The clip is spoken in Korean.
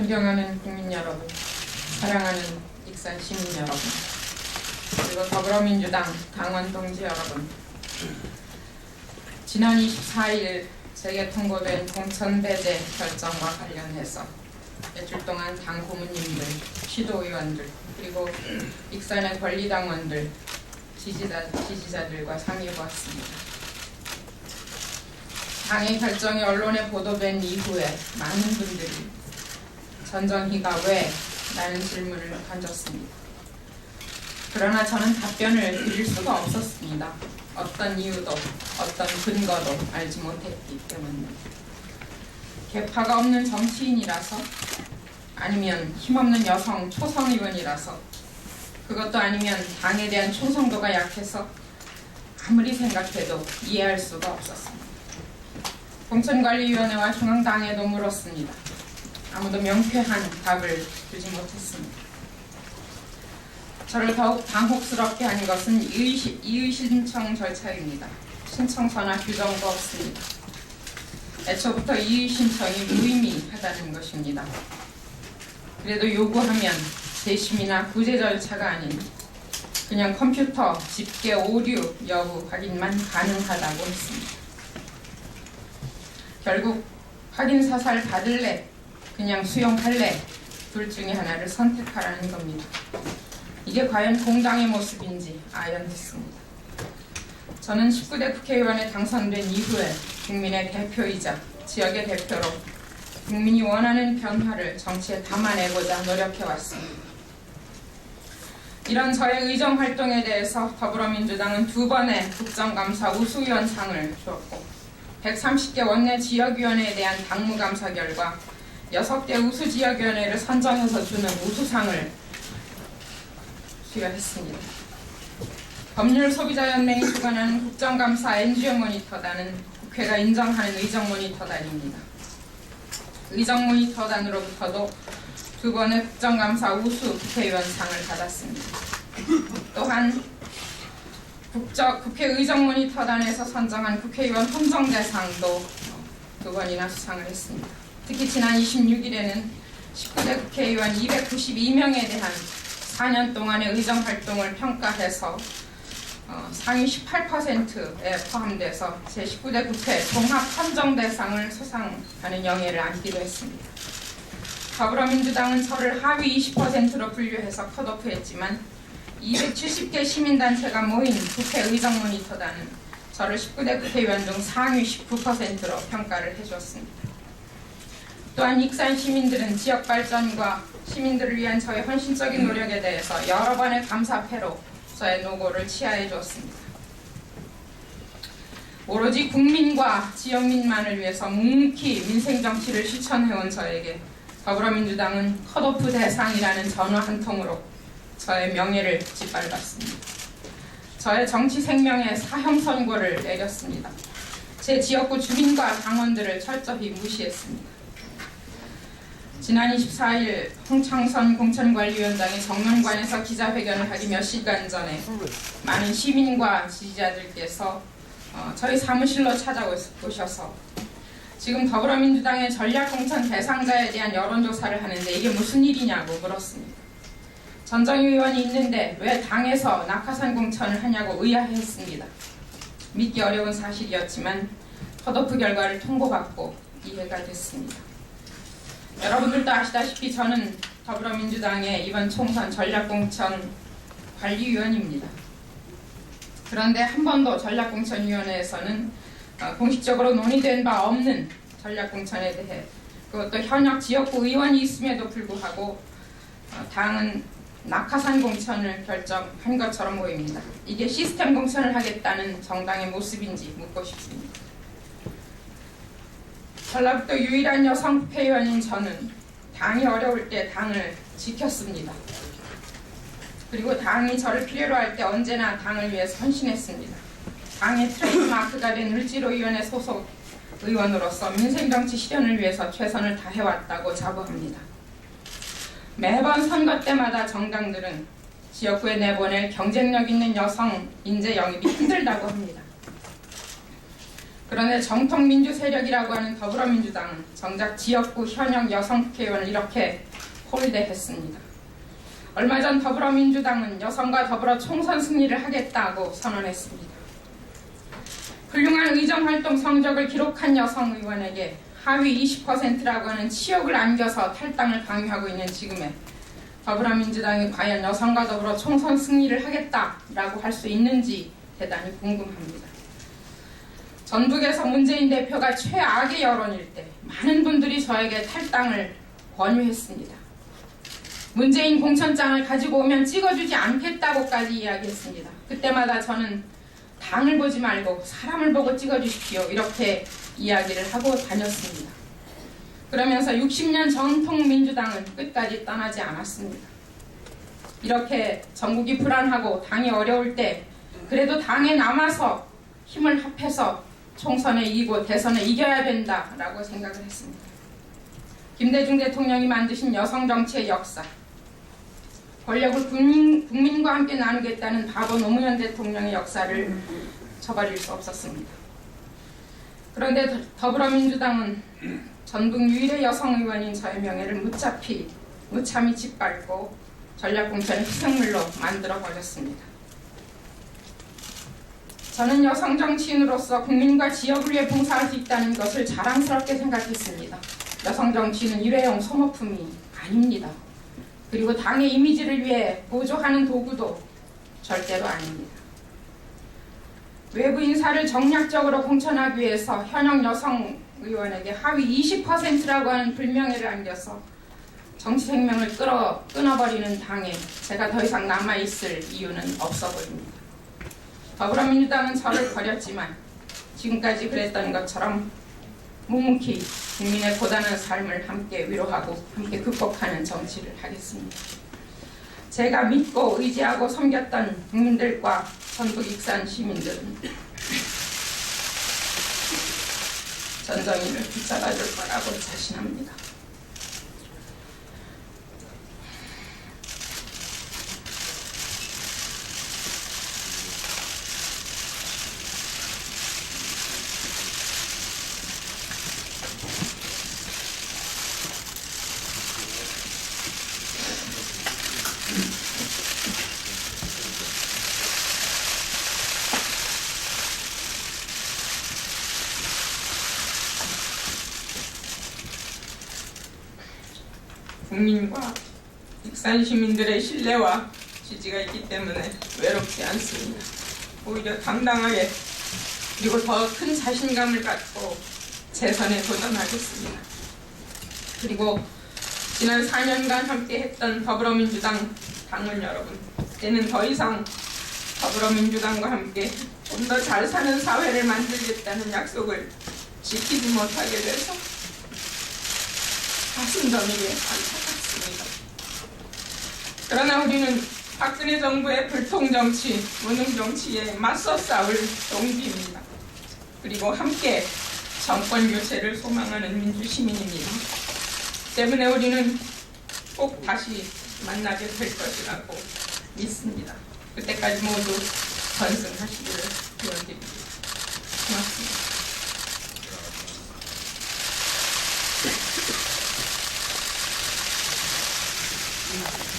존경하는 국민 여러분, 사랑하는 익산 시민 여러분, 그리고 더불어민주당 당원 동지 여러분, 지난 24일 제게 통보된 공천 배제 결정과 관련해서 며칠 동안 당 고문님들, 시도의원들, 그리고 익산의 권리당원들, 지지자들과 상의해보았습니다. 당의 결정이 언론에 보도된 이후에 많은 분들이 전정희가 왜? 라는 질문을 던졌습니다. 그러나 저는 답변을 드릴 수가 없었습니다. 어떤 이유도 어떤 근거도 알지 못했기 때문에. 계파가 없는 정치인이라서, 아니면 힘없는 여성 초선 의원이라서, 그것도 아니면 당에 대한 충성도가 약해서 아무리 생각해도 이해할 수가 없었습니다. 공천관리위원회와 중앙당에도 물었습니다. 아무도 명쾌한 답을 주지 못했습니다. 저를 더욱 당혹스럽게 한 것은 이의 신청 절차입니다. 신청서나 규정도 없습니다. 애초부터 이의 신청이 무의미하다는 것입니다. 그래도 요구하면 재심이나 구제 절차가 아닌 그냥 컴퓨터 집계 오류 여부 확인만 가능하다고 했습니다. 결국 확인 사살 받을래, 그냥 수용할래, 둘 중에 하나를 선택하라는 겁니다. 이게 과연 공당의 모습인지 아연했습니다. 저는 19대 국회의원에 당선된 이후에 국민의 대표이자 지역의 대표로 국민이 원하는 변화를 정치에 담아내고자 노력해왔습니다. 이런 저의 의정활동에 대해서 더불어민주당은 2번의 국정감사 우수위원상을 주었고 130개 원내 지역위원회에 대한 당무감사 결과 6개 우수지역위원회를 선정해서 주는 우수상을 수여했습니다. 법률소비자연맹이 주관하는 국정감사 NGO 모니터단은 국회가 인정하는 의정모니터단입니다. 의정모니터단으로부터도 2번의 국정감사 우수 국회의원상을 받았습니다. 또한 국회 의정모니터단에서 선정한 국회의원 헌정대상도 2번이나 수상을 했습니다. 특히 지난 26일에는 19대 국회의원 292명에 대한 4년 동안의 의정활동을 평가해서 상위 18%에 포함돼서 제19대 국회 종합헌정대상을 수상하는 영예를 안기도 했습니다. 더불어민주당은 저를 하위 20%로 분류해서 컷오프했지만 270개 시민단체가 모인 국회 의정모니터단은 저를 19대 국회의원 중 상위 19%로 평가를 해주었습니다. 또한 익산 시민들은 지역 발전과 시민들을 위한 저의 헌신적인 노력에 대해서 여러 번의 감사패로 저의 노고를 치하해 주었습니다. 오로지 국민과 지역민만을 위해서 묵묵히 민생정치를 실천해온 저에게 더불어민주당은 컷오프 대상이라는 전화 한 통으로 저의 명예를 짓밟았습니다. 저의 정치 생명에 사형 선고를 내렸습니다. 제 지역구 주민과 당원들을 철저히 무시했습니다. 지난 24일 홍창선 공천관리위원장이 정론관에서 기자회견을 하기 몇 시간 전에 많은 시민과 지지자들께서 저희 사무실로 찾아오셔서 지금 더불어민주당의 전략공천 대상자에 대한 여론조사를 하는데 이게 무슨 일이냐고 물었습니다. 전정희 의원이 있는데 왜 당에서 낙하산 공천을 하냐고 의아해했습니다. 믿기 어려운 사실이었지만 컷오프 결과를 통보받고 이해가 됐습니다. 여러분들도 아시다시피 저는 더불어민주당의 이번 총선 전략공천 관리위원입니다. 그런데 한 번도 전략공천위원회에서는 공식적으로 논의된 바 없는 전략공천에 대해 그것도 현역 지역구 의원이 있음에도 불구하고 당은 낙하산 공천을 결정한 것처럼 보입니다. 이게 시스템 공천을 하겠다는 정당의 모습인지 묻고 싶습니다. 전라북도 유일한 여성 국회의원인 저는 당이 어려울 때 당을 지켰습니다. 그리고 당이 저를 필요로 할 때 언제나 당을 위해서 헌신했습니다. 당의 트레이드마크가 된 을지로위원회 소속 의원으로서 민생정치 실현을 위해서 최선을 다해왔다고 자부합니다. 매번 선거 때마다 정당들은 지역구에 내보낼 경쟁력 있는 여성 인재 영입이 힘들다고 합니다. 그런데 정통 민주 세력이라고 하는 더불어민주당은 정작 지역구 현역 여성 국회의원을 이렇게 홀대했습니다. 얼마 전 더불어민주당은 여성과 더불어 총선 승리를 하겠다고 선언했습니다. 훌륭한 의정활동 성적을 기록한 여성 의원에게 하위 20%라고 하는 치욕을 안겨서 탈당을 강요하고 있는 지금에 더불어민주당이 과연 여성과 더불어 총선 승리를 하겠다라고 할 수 있는지 대단히 궁금합니다. 전북에서 문재인 대표가 최악의 여론일 때 많은 분들이 저에게 탈당을 권유했습니다. 문재인 공천장을 가지고 오면 찍어주지 않겠다고까지 이야기했습니다. 그때마다 저는 당을 보지 말고 사람을 보고 찍어주십시오 이렇게 이야기를 하고 다녔습니다. 그러면서 60년 전통 민주당은 끝까지 떠나지 않았습니다. 이렇게 전국이 불안하고 당이 어려울 때 그래도 당에 남아서 힘을 합해서 총선에 이기고 대선에 이겨야 된다라고 생각을 했습니다. 김대중 대통령이 만드신 여성정치의 역사, 권력을 국민과 함께 나누겠다는 바보 노무현 대통령의 역사를 저버릴 수 없었습니다. 그런데 더불어민주당은 전북 유일의 여성 의원인 저의 명예를 무참히 짓밟고 전략공천을 희생물로 만들어버렸습니다. 저는 여성 정치인으로서 국민과 지역을 위해 봉사할 수 있다는 것을 자랑스럽게 생각했습니다. 여성 정치인은 일회용 소모품이 아닙니다. 그리고 당의 이미지를 위해 보조하는 도구도 절대로 아닙니다. 외부 인사를 정략적으로 공천하기 위해서 현역 여성 의원에게 하위 20%라고 하는 불명예를 안겨서 정치 생명을 끊어버리는 당에 제가 더 이상 남아있을 이유는 없어 보입니다. 더불어민주당은 저를 버렸지만 지금까지 그랬던 것처럼 묵묵히 국민의 고단한 삶을 함께 위로하고 함께 극복하는 정치를 하겠습니다. 제가 믿고 의지하고 섬겼던 국민들과 전북 익산 시민들은 전정희를 붙잡아줄 거라고 자신합니다. 국민과 익산 시민들의 신뢰와 지지가 있기 때문에 외롭지 않습니다. 오히려 당당하게 그리고 더 큰 자신감을 갖고 재선에 도전하겠습니다. 그리고 지난 4년간 함께했던 더불어민주당 당원 여러분, 이제는 더 이상 더불어민주당과 함께 좀 더 잘 사는 사회를 만들겠다는 약속을 지키지 못하게 돼서 가슴 저리게 안타깝습니다. 그러나 우리는 박근혜 정부의 불통정치, 무능정치에 맞서 싸울 동지입니다. 그리고 함께 정권 교체를 소망하는 민주시민입니다. 때문에 우리는 꼭 다시 만나게 될 것이라고 믿습니다. 그때까지 모두 전승하시기를 기원드립니다. 고맙습니다. Thank you.